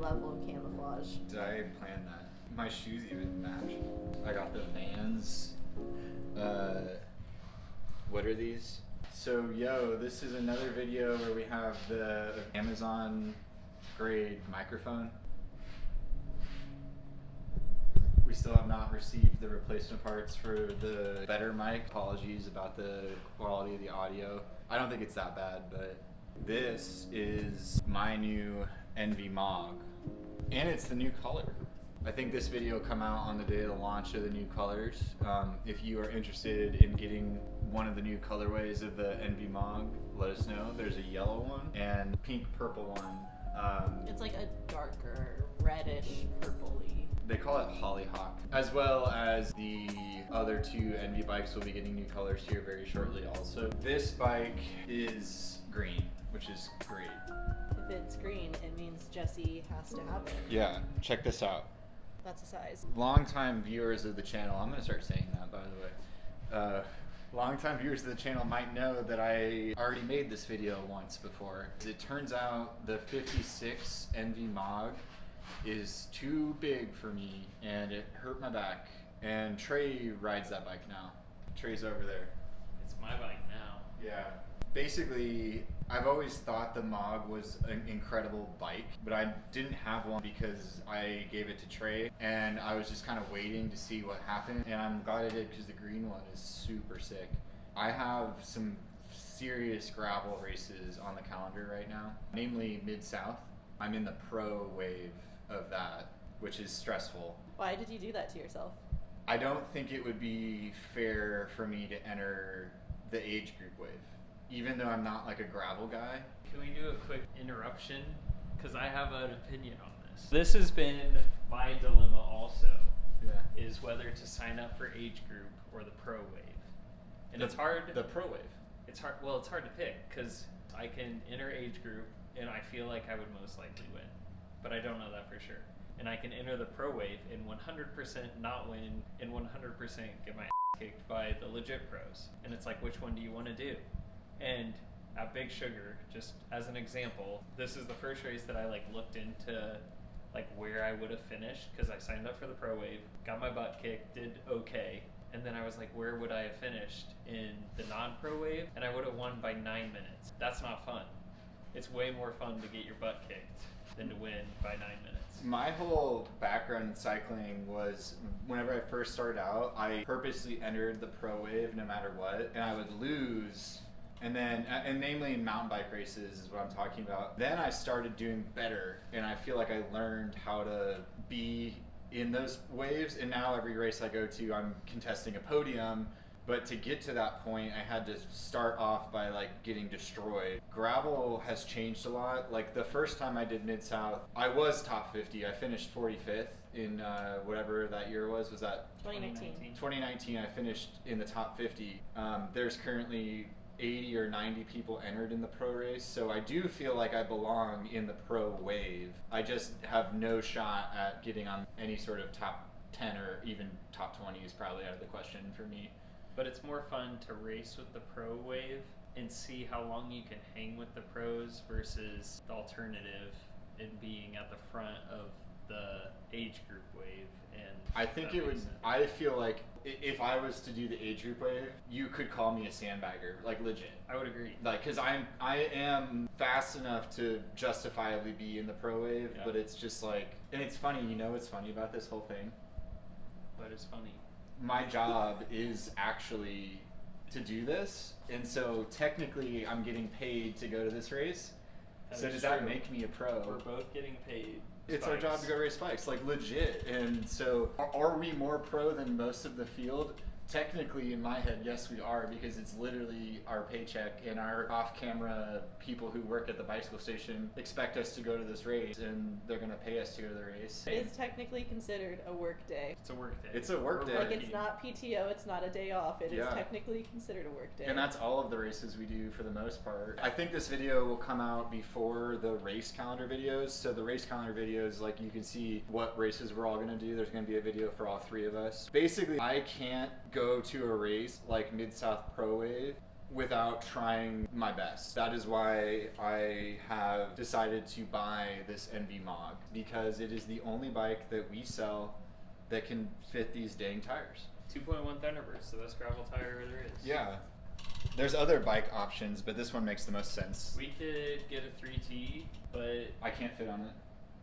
level of camouflage. Did I plan that? My shoes even match. I got the Vans. What are these? So this is another video where we have the Amazon grade microphone. We still have not received the replacement parts for the better mic. Apologies about the quality of the audio. I don't think it's that bad, but this is my new Envy MOG, and it's the new color. I think this video will come out on the day of the launch of the new colors. If you are interested in getting one of the new colorways of the Envy MOG, let us know. There's a yellow one and pink purple one. It's like a darker reddish purpley. They call it Hollyhock. As well as the other two Envy bikes will be getting new colors here very shortly also. This bike is green, which is great. If it's green, it means Jesse has to have it. Yeah, check this out. That's a size. Longtime viewers of the channel, I'm gonna start saying that, by the way. Longtime viewers of the channel might know that I already made this video once before. It turns out the 56 Envy MOG is too big for me and it hurt my back. And Trey rides that bike now. Trey's over there. It's my bike now. Yeah. Basically, I've always thought the MOG was an incredible bike, but I didn't have one because I gave it to Trey and I was just kind of waiting to see what happened, and I'm glad I did because the green one is super sick. I have some serious gravel races on the calendar right now, namely Mid-South. I'm in the pro wave of that, which is stressful. Why did you do that to yourself? I don't think it would be fair for me to enter the age group wave, even though I'm not like a gravel guy. Can we do a quick interruption? Because I have an opinion on this. This has been my dilemma also, is whether to sign up for age group or the pro wave. And it's hard. The pro wave. It's hard. Well, it's hard to pick because I can enter age group and I feel like I would most likely win, but I don't know that for sure. And I can enter the pro wave and 100% not win and 100% get my ass kicked by the legit pros. And it's like, which one do you want to do? And at Big Sugar, just as an example, this is the first race that I looked into where I would have finished because I signed up for the pro wave, got my butt kicked, did okay, and then I was like, where would I have finished in the non-pro wave? And I would have won by 9 minutes. That's not fun. It's way more fun to get your butt kicked than to win by 9 minutes. My whole background in cycling was whenever I first started out, I purposely entered the pro wave no matter what, and I would lose. And then, and namely in mountain bike races is what I'm talking about. Then I started doing better, and I feel like I learned how to be in those waves, and now every race I go to, I'm contesting a podium. But to get to that point, I had to start off by getting destroyed. Gravel has changed a lot. The first time I did Mid-South, I was top 50. I finished 45th in whatever that year was. Was that 2019? 2019, I finished in the top 50. There's currently 80 or 90 people entered in the pro race, so I do feel like I belong in the pro wave. I just have no shot at getting on any sort of top 10 or even top 20 is probably out of the question for me. But it's more fun to race with the pro wave and see how long you can hang with the pros versus the alternative in being at the front of the age group wave. And I think it would, I feel like if I was to do the age group wave, you could call me a sandbagger, legit. I would agree. Because I am fast enough to justifiably be in the pro wave, Yeah. but it's just and it's funny, what's funny about this whole thing? But it's funny. My job is actually to do this, and so technically I'm getting paid to go to this race. So does that make me a pro? We're both getting paid. It's our job to go race bikes, legit. And so are we more pro than most of the field? Technically, in my head, yes, we are, because it's literally our paycheck, and our off-camera people who work at the bicycle station expect us to go to this race, and they're going to pay us to go to the race. It is technically considered a work day. It's a work day. It's a work day. It's not PTO, it's not a day off. It is technically considered a work day. And that's all of the races we do for the most part. I think this video will come out before the race calendar videos. So the race calendar videos, you can see what races we're all going to do. There's going to be a video for all three of us. Basically, I can't go to a race like Mid-South Pro Wave without trying my best. That is why I have decided to buy this Envy Mog, because it is the only bike that we sell that can fit these dang tires. 2.1 Thunderbird's the best gravel tire there is. Yeah. There's other bike options, but this one makes the most sense. We could get a 3T, but I can't fit on it.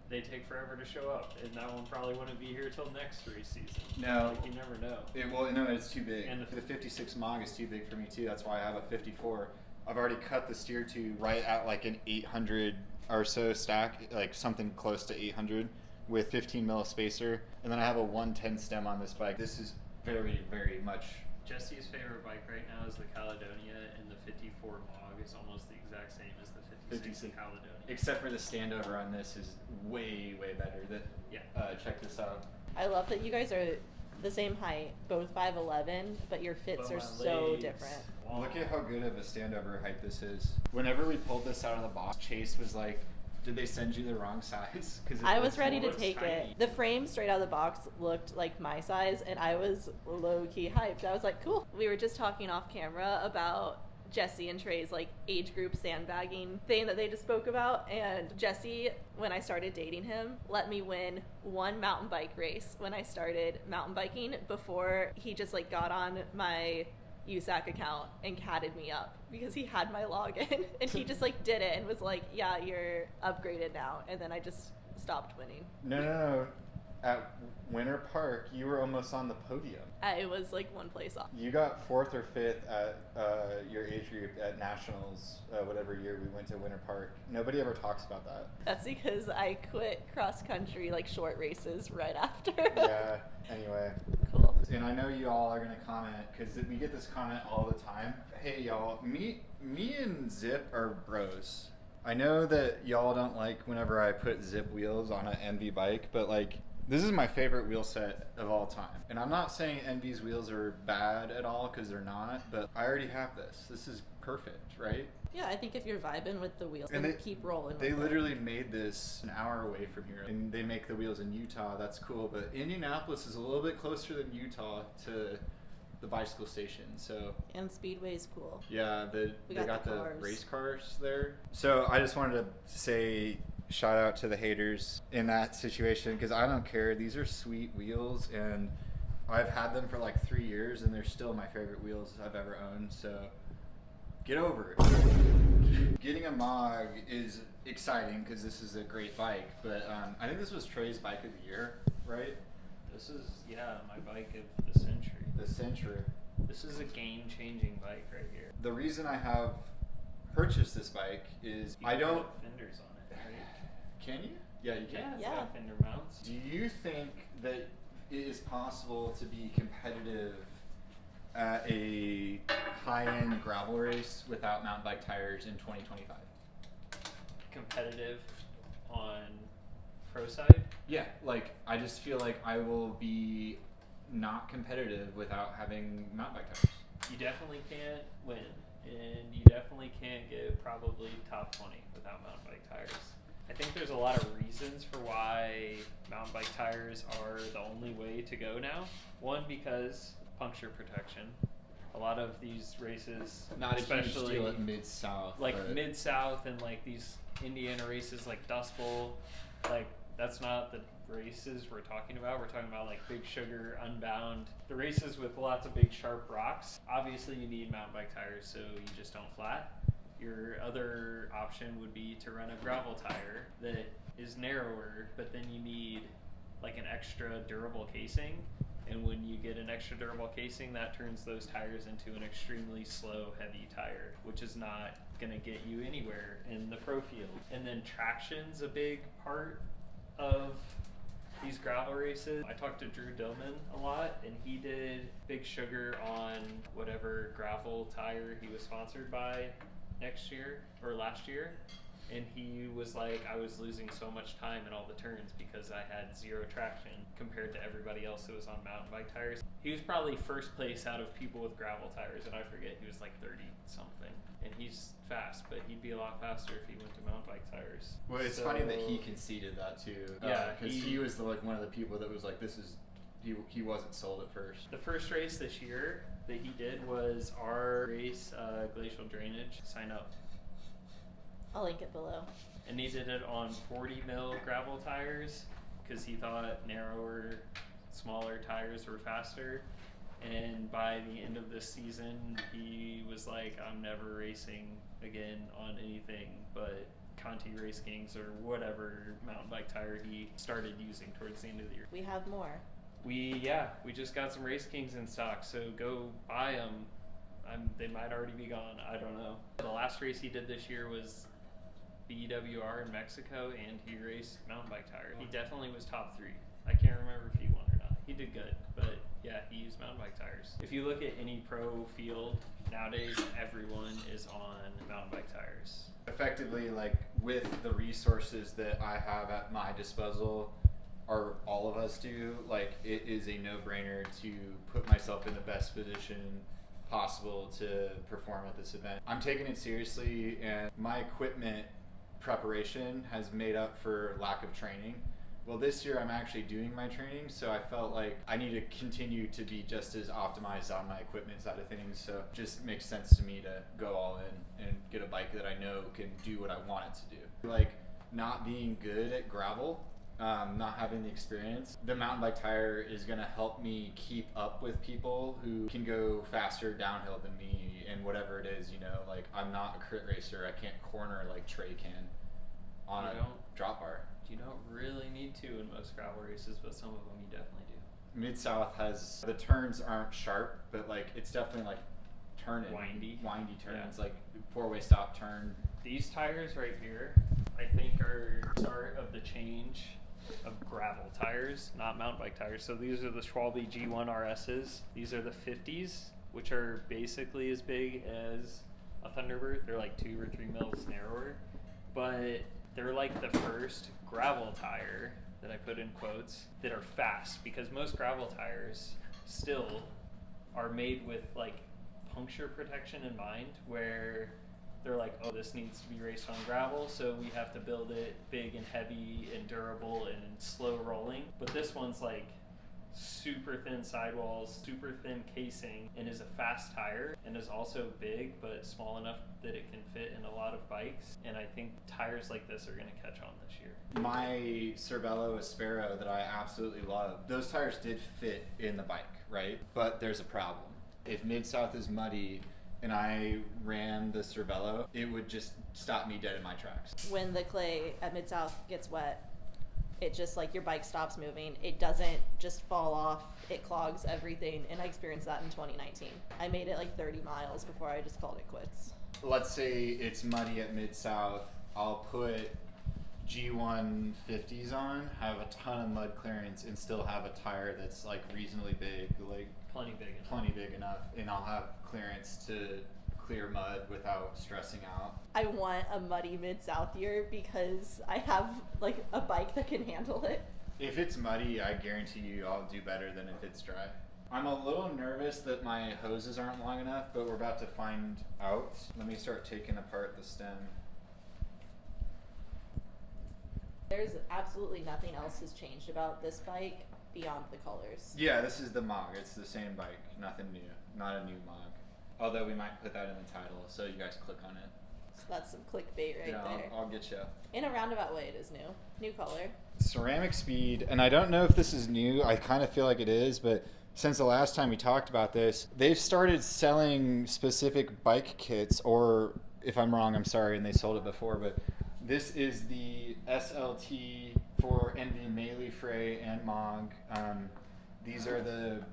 they take forever to show up, and that one probably wouldn't be here till next race season. No. Like, you never know. No, it's too big. And the 56 Mog is too big for me too. That's why I have a 54. I've already cut the steer tube right at like an 800 or so stack, like something close to 800 with 15 mil spacer. And then I have a 110 stem on this bike. This is very, very much. Jesse's favorite bike right now is the Caledonia, and the 54 Mog is almost the exact same as the 56 Caledonia. Except for the standover on this is way, way better. Yeah. Check this out. I love that you guys are the same height, both 5'11", but your fits But are my so legs- different. Wow. Look at how good of a standover height this is. Whenever we pulled this out of the box, Chase was like, did they send you the wrong size? Because I was ready to looks take tiny. it. The frame straight out of the box looked like my size, and I was low-key hyped. I was like, cool. We were just talking off camera about Jesse and Trey's like age group sandbagging thing that they just spoke about, and Jesse, when I started dating him, let me win one mountain bike race when I started mountain biking before he just like got on my USAC account and catted me up because he had my login and he just like did it and was like, yeah, you're upgraded now, and then I just stopped winning. No. At Winter Park, you were almost on the podium. I was like one place off. You got 4th or 5th at your age group at Nationals, whatever year we went to Winter Park. Nobody ever talks about that. That's because I quit cross country, like short races, right after. Yeah, anyway. Cool. And I know you all are going to comment, because we get this comment all the time. Hey, y'all, me and Zip are bros. I know that y'all don't like whenever I put Zip wheels on an Envy bike, but like, this is my favorite wheel set of all time. And I'm not saying Envy's wheels are bad at all, because they're not, but I already have this. This is perfect, right? Yeah, I think if you're vibing with the wheels, And then they- keep rolling. They with it. literally made this an hour away from here, and they make the wheels in Utah. That's cool, but Indianapolis is a little bit closer than Utah to the bicycle station. So And Speedway's cool. yeah, they got got the the cars. race cars there. So I just wanted to say shout out to the haters in that situation, because I don't care. These are sweet wheels, and I've had them for like 3 years, and they're still my favorite wheels I've ever owned. So get over it. Getting a Mog is exciting because this is a great bike, but I think this was Trey's bike of the year, right? This is, my bike of the century. The Century. This is a game-changing bike right here. The reason I have purchased this bike is You I can don't. put fenders on it, right? Can you? Yeah, you can. Yeah, it's Yeah. got fender mounts. Do you think that it is possible to be competitive at a high-end gravel race without mountain bike tires in 2025? Competitive on pro side? Yeah, like I just feel like I will be not competitive without having mountain bike tires. You definitely can't win, and you definitely can't get probably top 20 without mountain bike tires. I think there's a lot of reasons for why mountain bike tires are the only way to go now. One, because puncture protection. A lot of these races, Not especially a huge deal at Mid-South. like but Mid-South and like these Indiana races like Dust Bowl, like that's not the races we're talking about. We're talking about like Big Sugar, Unbound, the races with lots of big sharp rocks. Obviously you need mountain bike tires so you just don't flat. Your other option would be to run a gravel tire that is narrower, but then you need like an extra durable casing. And when you get an extra durable casing, that turns those tires into an extremely slow, heavy tire, which is not going to get you anywhere in the pro field. And then traction's a big part of these gravel races. I talked to Drew Dillman a lot, and he did Big Sugar on whatever gravel tire he was sponsored by next year or last year. And he was like, I was losing so much time in all the turns because I had zero traction compared to everybody else who was on mountain bike tires. He was probably first place out of people with gravel tires, and I forget, he was like 30 something. And he's fast, but he'd be a lot faster if he went to mountain bike tires. Well, it's funny that he conceded that too. Yeah, because he was one of the people that was like, "This is he wasn't sold at first. The first race this year that he did was our race, Glacial Drainage. Sign up. I'll link it below. And he did it on 40 mil gravel tires because he thought narrower, smaller tires were faster. And by the end of this season, he was like, I'm never racing again on anything but Conti Race Kings or whatever mountain bike tire he started using towards the end of the year. We have more. We just got some Race Kings in stock, so go buy them. They might already be gone. I don't know. The last race he did this year was BWR in Mexico, and he raced mountain bike tires. He definitely was top 3. I can't remember if he won or not. He did good, but yeah, he used mountain bike tires. If you look at any pro field nowadays, everyone is on mountain bike tires. Effectively, like with the resources that I have at my disposal, or all of us do, like it is a no-brainer to put myself in the best position possible to perform at this event. I'm taking it seriously, and my equipment preparation has made up for lack of training. Well, this year I'm actually doing my training, so I felt like I need to continue to be just as optimized on my equipment side of things. So it just makes sense to me to go all in and get a bike that I know can do what I want it to do. Like not being good at gravel, not having the experience, the mountain bike tire is going to help me keep up with people who can go faster downhill than me and whatever it is, you know, like I'm not a crit racer. I can't corner like Trey can on a drop bar. You don't really need to in most gravel races, but some of them you definitely do. Mid-South has, the turns aren't sharp, but like it's definitely like turning. Windy turns, like 4-way stop turn. These tires right here, I think are start of the change of gravel tires, not mountain bike tires. So these are the Schwalbe G1 RSs. These are the 50s, which are basically as big as a Thunderbird. They're like 2 or 3 mils narrower, but they're like the first gravel tire that I put in quotes that are fast, because most gravel tires still are made with like puncture protection in mind, where they're like, oh, this needs to be raced on gravel, so we have to build it big and heavy and durable and slow rolling. But this one's like super thin sidewalls, super thin casing, and is a fast tire, and is also big but small enough that it can fit in a lot of bikes. And I think tires like this are going to catch on this year. My Cervelo Aspero that I absolutely love, those tires did fit in the bike, right? But there's a problem. If Mid-South is muddy and I ran the Cervelo, it would just stop me dead in my tracks. When the clay at Mid-South gets wet, it just like your bike stops moving. It doesn't just fall off. It clogs everything. And I experienced that in 2019. I made it like 30 miles before I just called it quits. Let's say it's muddy at Mid-South. I'll put G1 50s on, have a ton of mud clearance, and still have a tire that's like reasonably big, like Plenty big enough. And I'll have clearance to clear mud without stressing out. I want a muddy Mid-South year because I have like a bike that can handle it. If it's muddy, I guarantee you I'll do better than if it's dry. I'm a little nervous that my hoses aren't long enough, but we're about to find out. Let me start taking apart the stem. There's absolutely nothing else has changed about this bike beyond the colors. Yeah, this is the MOG. It's the same bike. Nothing new. Not a new MOG. Although we might put that in the title, so you guys click on it. So that's some clickbait right there. I'll get you. In a roundabout way, it is new. New color. Ceramic Speed, and I don't know if this is new. I kind of feel like it is, but since the last time we talked about this, they've started selling specific bike kits, or if I'm wrong, I'm sorry, and they sold it before, but this is the SLT for Envy Melee Fray and MOG. These are the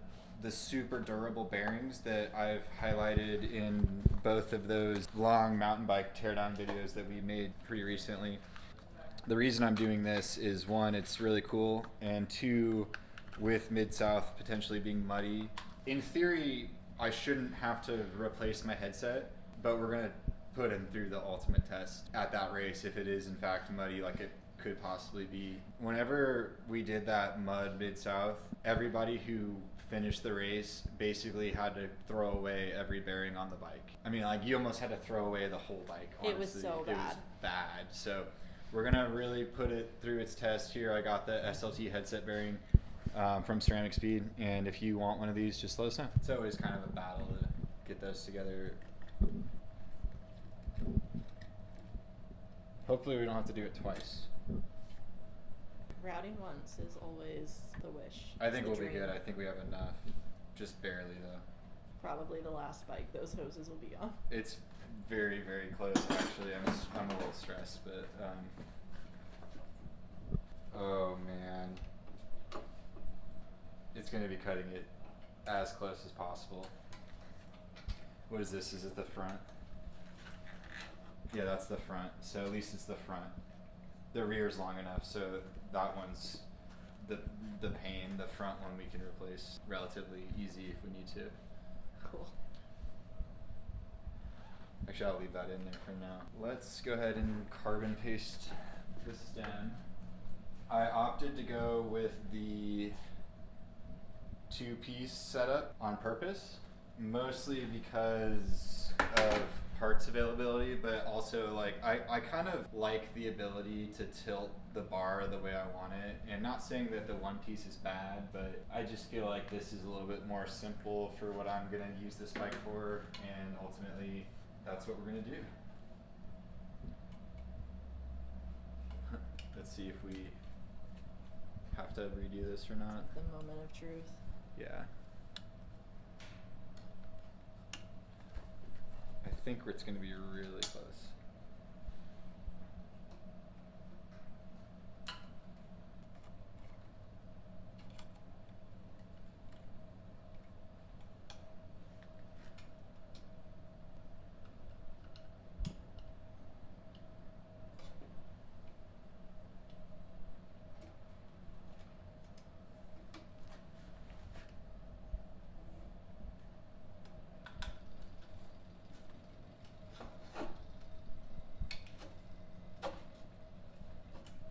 super durable bearings that I've highlighted in both of those long mountain bike teardown videos that we made pretty recently. The reason I'm doing this is, one, it's really cool, and two, with Mid-South potentially being muddy, in theory I shouldn't have to replace my headset, but we're gonna put him through the ultimate test at that race if it is in fact muddy like it could possibly be. Whenever we did that mud Mid-South, everybody who finished the race basically had to throw away every bearing on the bike. I mean, like, you almost had to throw away the whole bike, honestly. It was so bad. It was bad. So we're gonna really put it through its test here. I got the SLT headset bearing. from Ceramic Speed, and if you want one of these, just let us know. It's always kind of a battle to get those together. Hopefully we don't have to do it twice. Routing once is always the wish. I think the we'll be dream. good. I think we have enough. Just barely, though. Probably the last bike those hoses will be on. It's very, very close, actually. I'm a little stressed, but oh man, it's gonna be cutting it as close as possible. What is this? Is it the front? Yeah, that's the front. So at least it's the front. The rear's long enough, so that one's the pain. The front one we can replace relatively easy if we need to. Cool. Actually, I'll leave that in there for now. Let's go ahead and carbon paste the stem. I opted to go with the two-piece setup on purpose, mostly because of parts availability, but also like I kind of like the ability to tilt the bar the way I want it, and not saying that the one piece is bad, but I just feel like this is a little bit more simple for what I'm gonna use this bike for, and ultimately that's what we're gonna do. Let's see if we have to redo this or not. The moment of truth. Yeah. I think it's going to be really close.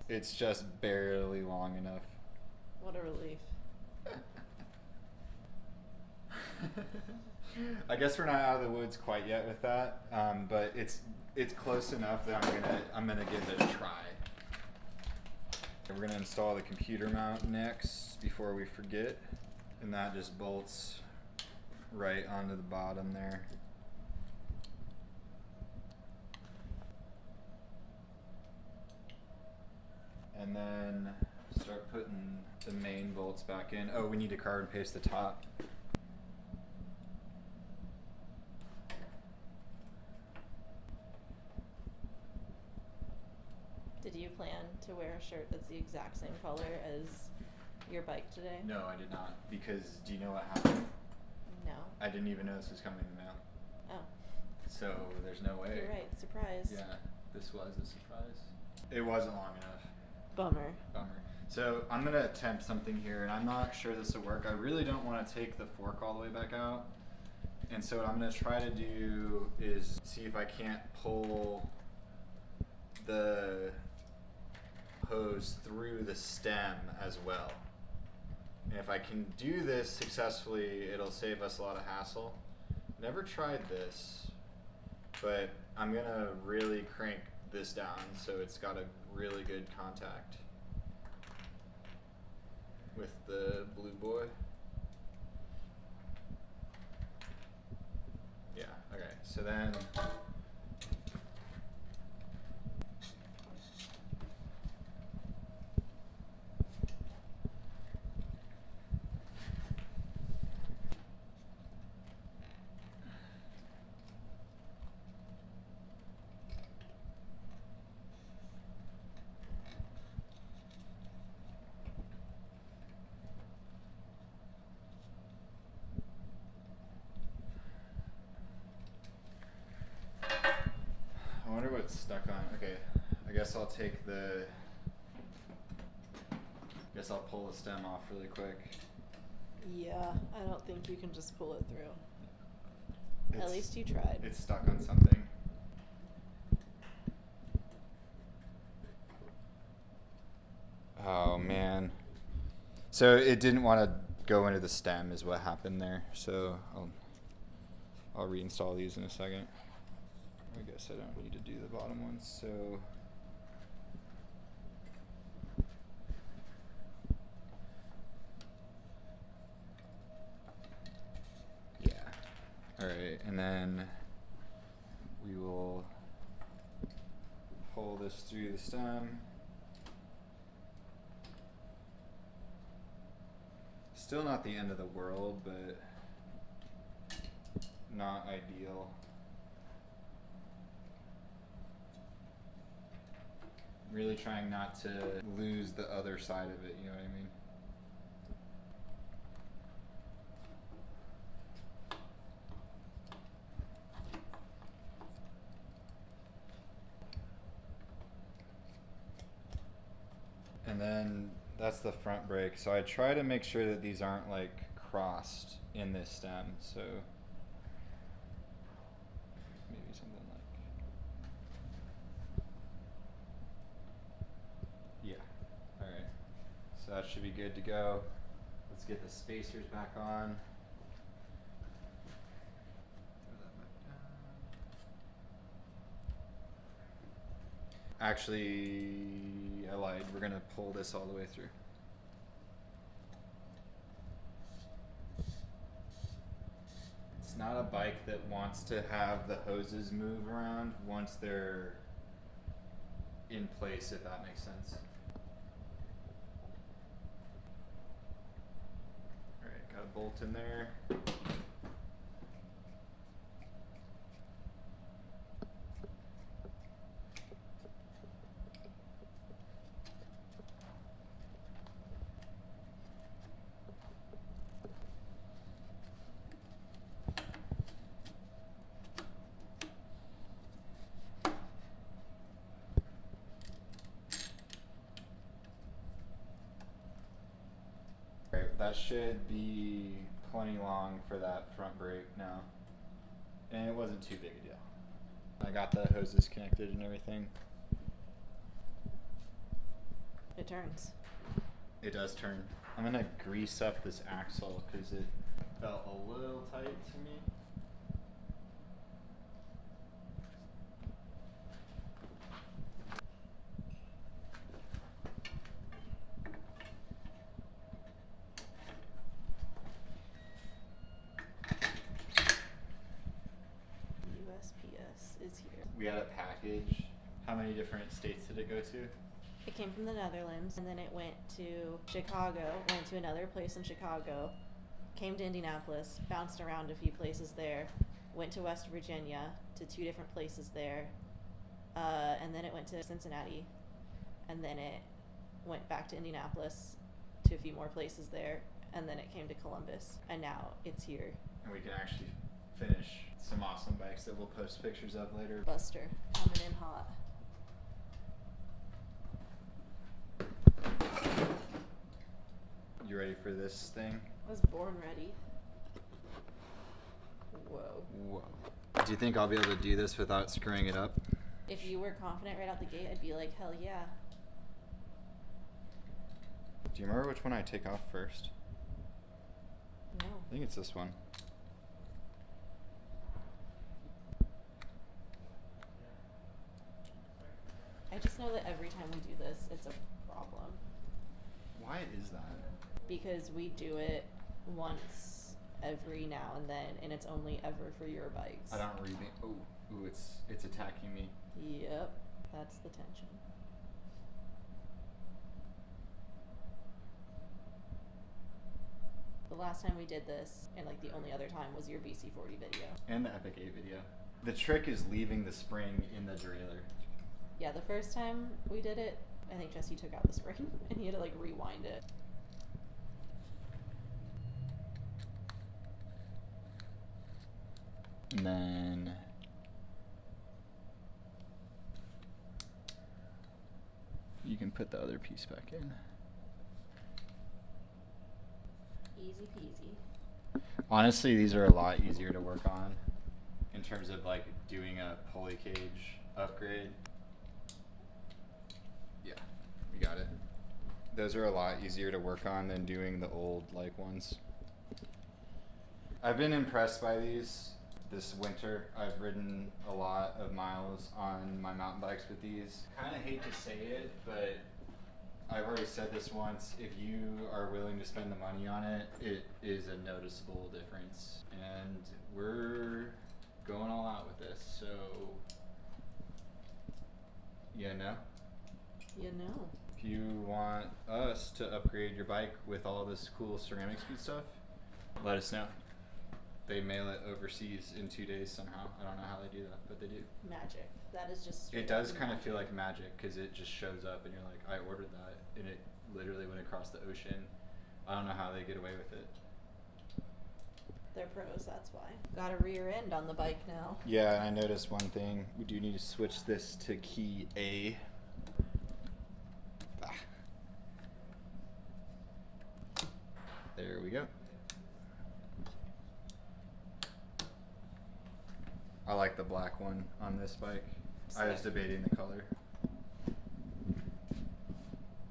It's just barely long enough. What a relief. I guess we're not out of the woods quite yet with that, but it's close enough that I'm gonna give it a try. And we're gonna install the computer mount next before we forget, and that just bolts right onto the bottom there. And then start putting the main bolts back in. Oh, we need to carbon paste the top. Did you plan to wear a shirt that's the exact same color as your bike today? No, I did not, because do you know what happened? No. I didn't even know this was coming in the mail. Oh. So there's no way. You're right. Surprise. Yeah, this was a surprise. It wasn't long enough. Bummer. Bummer. So I'm gonna attempt something here, and I'm not sure this will work. I really don't want to take the fork all the way back out, and so what I'm gonna try to do is see if I can't pull the hose through the stem as well. And if I can do this successfully, it'll save us a lot of hassle. Never tried this, but I'm gonna really crank this down so it's got a really good contact with the blue boy. Yeah, okay, so then I wonder what's stuck on. Okay, I guess I'll take the. Guess I'll pull the stem off really quick. Yeah, I don't think you can just pull it through. At least you tried. It's stuck on something. Oh man. So it didn't want to go into the stem, is what happened there. So I'll reinstall these in a second. I guess I don't need to do the bottom ones, so then we will pull this through the stem. Still not the end of the world, but not ideal. Really trying not to lose the other side of it, you know what I mean? And then that's the front brake. So I try to make sure that these aren't like crossed in this stem. So maybe something like, yeah. All right. So that should be good to go. Let's get the spacers back on. Throw that back down. Actually, I lied. We're gonna pull this all the way through. It's not a bike that wants to have the hoses move around once they're in place, if that makes sense. Alright, got a bolt in there. That should be plenty long for that front brake now. And it wasn't too big a deal. I got the hoses connected and everything. It turns. It does turn. I'm gonna grease up this axle because it felt a little tight to me. USPS is here. We had a package. How many different states did it go to? It came from the Netherlands, and then it went to Chicago, went to another place in Chicago, came to Indianapolis, bounced around a few places there, went to West Virginia, to 2 different places there, and then it went to Cincinnati, and then it went back to Indianapolis, to a few more places there, and then it came to Columbus, and now it's here. And we can actually finish some awesome bikes that we'll post pictures of later. Buster, coming in hot. You ready for this thing? I was born ready. Whoa. Whoa. Do you think I'll be able to do this without screwing it up? If you were confident right out the gate, I'd be like, hell yeah. Do you remember which one I take off first? No. I think it's this one. I just know that every time we do this, it's a problem. Why is that? Because we do it once every now and then, and it's only ever for your bikes. I don't read it. Ooh, it's attacking me. Yep, that's the tension. The last time we did this, and like the only other time, was your BC40 video. And the Epic 8 video. The trick is leaving the spring in the derailleur. Yeah, the first time we did it, I think Jesse took out the spring, and he had to like rewind it. And then you can put the other piece back in. Easy peasy. Honestly, these are a lot easier to work on in terms of like doing a pulley cage upgrade. Yeah, we got it. Those are a lot easier to work on than doing the old like ones. I've been impressed by these. This winter, I've ridden a lot of miles on my mountain bikes with these. Kind of hate to say it, but I've already said this once. If you are willing to spend the money on it, it is a noticeable difference. And we're going all out with this. So, you know, if you want us to upgrade your bike with all this cool ceramic speed stuff, let us know. They mail it overseas in 2 days somehow. I don't know how they do that, but they do. Magic. That is just. It does kind of feel like magic because it just shows up and you're like, I ordered that, and it literally went across the ocean. I don't know how they get away with it. They're pros, that's why. Got a rear end on the bike now. Yeah, I noticed one thing. We do need to switch this to key A. Ah. There we go. I like the black one on this bike. I was debating the color.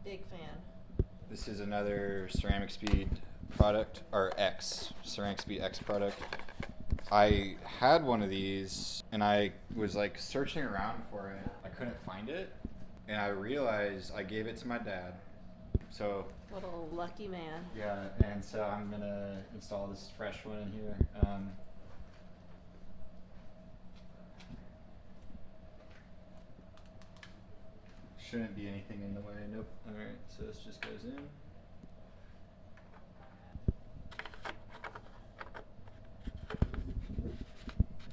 Big fan. This is another Ceramic Speed product, or Ceramic Speed X product. I had one of these and I was like searching around for it. I couldn't find it, and I realized I gave it to my dad. So what a lucky man. Yeah, and so I'm gonna install this fresh one in here. Shouldn't be anything in the way. Nope. Alright, so this just goes in.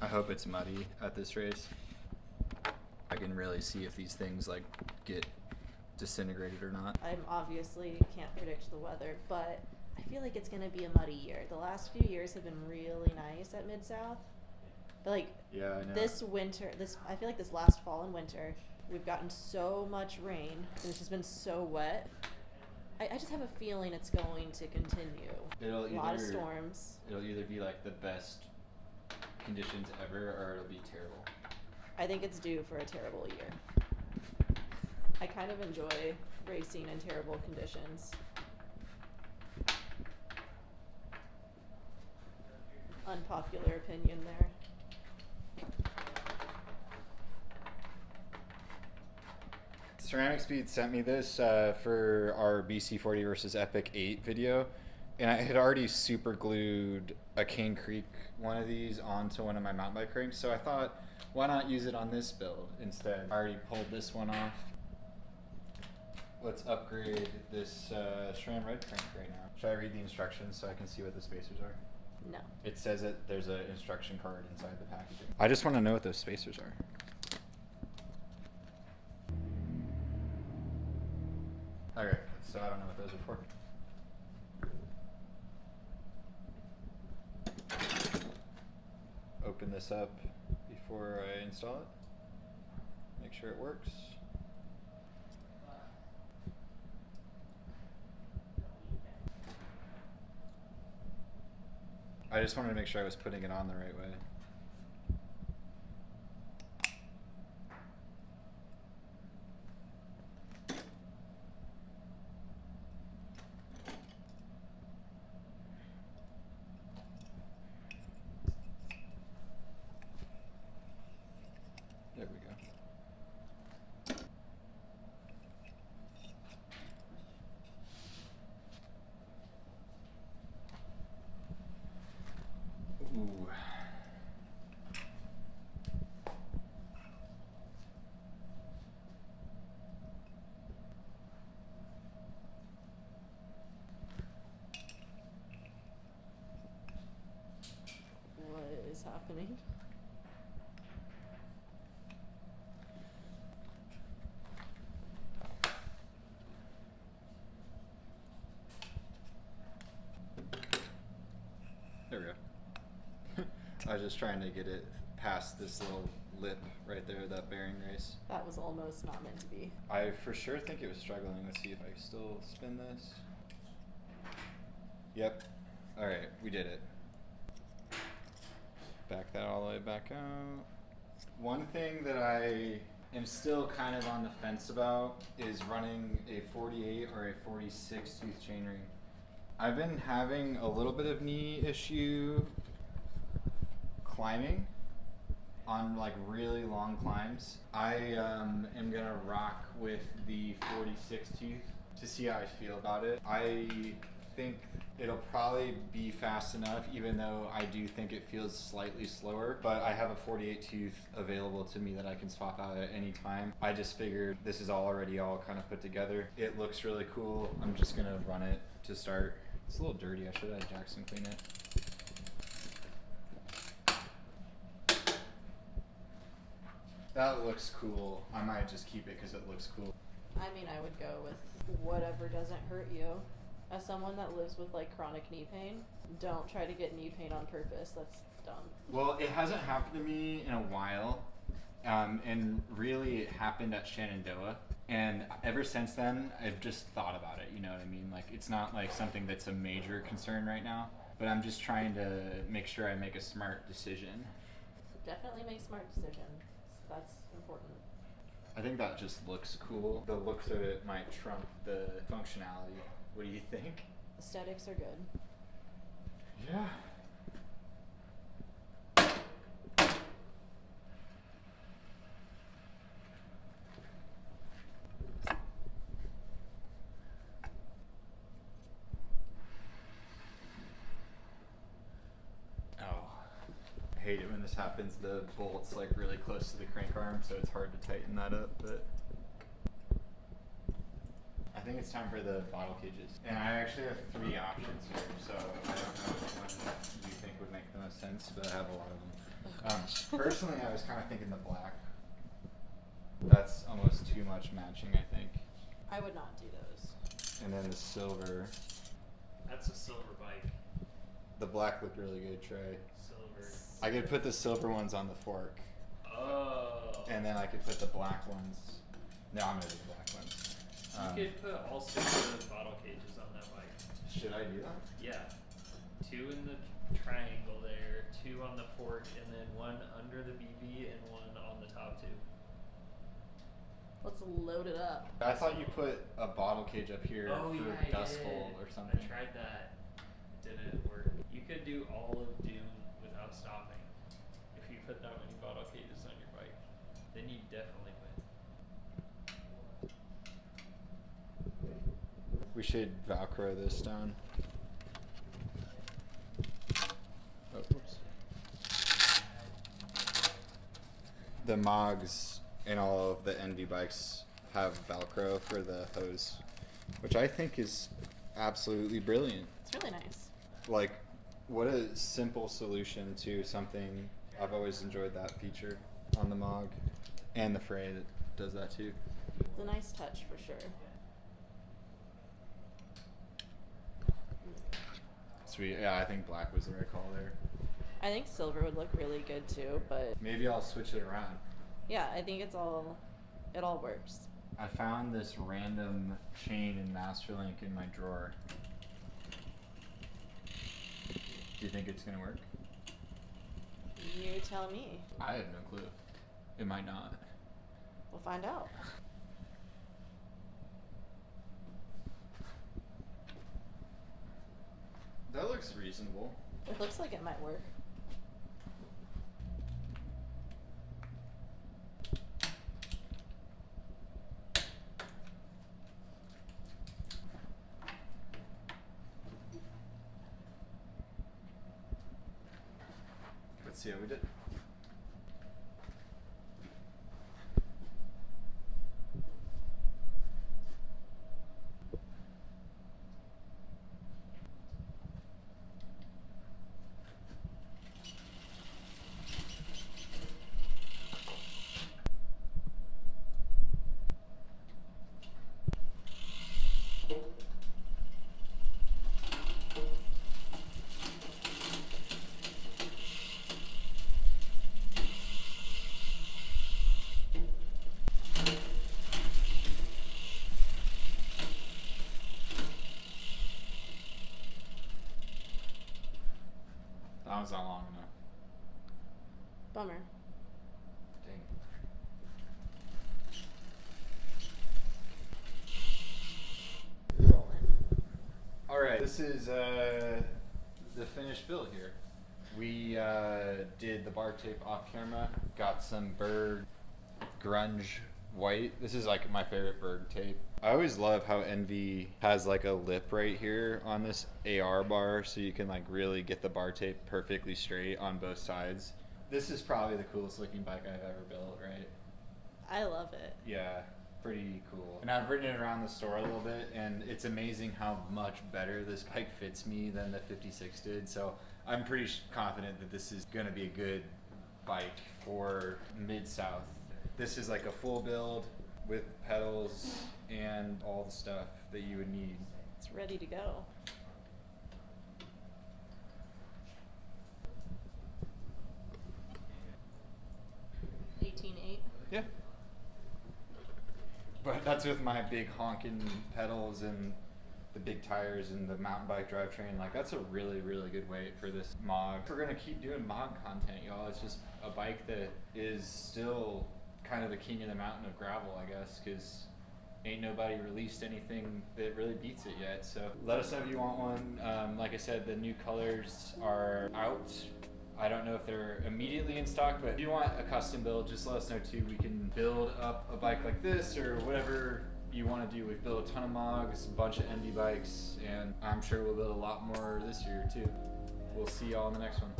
I hope it's muddy at this race. I can really see if these things like get disintegrated or not. I obviously can't predict the weather, but I feel like it's going to be a muddy year. The last few years have been really nice at Mid-South. But like yeah, I know. This winter, I feel like this last fall and winter, we've gotten so much rain, and it's just been so wet. I just have a feeling it's going to continue. It'll a lot of storms. It'll either be like the best conditions ever, or it'll be terrible. I think it's due for a terrible year. I kind of enjoy racing in terrible conditions. Unpopular opinion there. Ceramic Speed sent me this for our BC40 versus Epic 8 video, and I had already super glued a Cane Creek one of these onto one of my mountain bike cranks, so I thought, why not use it on this build instead? I already pulled this one off. Let's upgrade this SRAM red crank right now. Should I read the instructions so I can see what the spacers are? No. It says that there's an instruction card inside the packaging. I just want to know what those spacers are. Okay, so I don't know what those are for. Open this up before I install it. Make sure it works. I just wanted to make sure I was putting it on the right way. There we go. Ooh. What is happening? There we go. I was just trying to get it past this little lip right there, that bearing race. That was almost not meant to be. I for sure think it was struggling. Let's see if I still spin this. Yep. Alright, we did it. Back that all the way back out. One thing that I am still kind of on the fence about is running a 48 or a 46 tooth chainring. I've been having a little bit of knee issue climbing on like really long climbs. I am gonna rock with the 46 tooth to see how I feel about it. I think it'll probably be fast enough, even though I do think it feels slightly slower. But I have a 48 tooth available to me that I can swap out at any time. I just figured this is already all kind of put together. It looks really cool. I'm just gonna run it to start. It's a little dirty. I should have had Jackson clean it. That looks cool. I might just keep it because it looks cool. I mean, I would go with whatever doesn't hurt you. As someone that lives with like chronic knee pain, don't try to get knee pain on purpose. That's dumb. Well, it hasn't happened to me in a while, and really it happened at Shenandoah. And ever since then, I've just thought about it. You know what I mean? Like, it's not like something that's a major concern right now, but I'm just trying to make sure I make a smart decision. Definitely make smart decisions. That's important. I think that just looks cool. The looks of it might trump the functionality. What do you think? Aesthetics are good. Yeah. I hate it when this happens. The bolt's like really close to the crank arm, so it's hard to tighten that up, but I think it's time for the bottle cages. And I actually have 3 options here, so I don't know which one you think would make the most sense, but I have a lot of them. Personally, I was kind of thinking the black. That's almost too much matching, I think. I would not do those. And then the silver. That's a silver bike. The black looked really good, Trey. Silver. I could put the silver ones on the fork. Oh. And then I could put the black ones. No, I'm gonna do the black ones. You could put all 6 of those bottle cages on that bike. Should I do that? Yeah. 2 in the triangle there, 2 on the fork, and then 1 under the BB and 1 on the top 2. Let's load it up. I thought you put a bottle cage up here for dust hole or something. I tried that. It didn't work. You could do all of Doom without stopping. If you put that many bottle cages on your bike, then you definitely win. We should Velcro this down. Oh, whoops. The Mogs and all of the Envy bikes have Velcro for the hose, which I think is absolutely brilliant. It's really nice. Like, what a simple solution to something. I've always enjoyed that feature on the Mog, and the Fray that does that too. It's a nice touch for sure. Sweet. Yeah, I think black was the right call there. I think silver would look really good too, but Maybe I'll switch it around. yeah, I think it all works. I found this random chain in Masterlink in my drawer. Do you think it's gonna work? You tell me. I have no clue. It might not. We'll find out. That looks reasonable. It looks like it might work. Let's see how we did. That was not long enough. Bummer. Dang. Alright, this is the finished build here. We did the bar tape off camera, got some bird grunge white. This is like my favorite Berg tape. I always love how Envy has like a lip right here on this AR bar, so you can like really get the bar tape perfectly straight on both sides. This is probably the coolest looking bike I've ever built, right? I love it. Yeah, pretty cool. And I've ridden it around the store a little bit, and it's amazing how much better this bike fits me than the 56 did. So I'm pretty confident that this is going to be a good bike for Mid-South. This is like a full build with pedals and all the stuff that you would need. It's ready to go. Yeah. But that's with my big honking pedals and the big tires and the mountain bike drivetrain. Like, that's a really, really good weight for this Mog. We're gonna keep doing Mog content, y'all. It's just a bike that is still kind of the king of the mountain of gravel, I guess, because ain't nobody released anything that really beats it yet. So let us know if you want one. Like I said, the new colors are out. I don't know if they're immediately in stock, but if you want a custom build, just let us know too. We can build up a bike like this or whatever you want to do. We've built a ton of Mogs, a bunch of Envy bikes, and I'm sure we'll build a lot more this year too. We'll see y'all in the next one.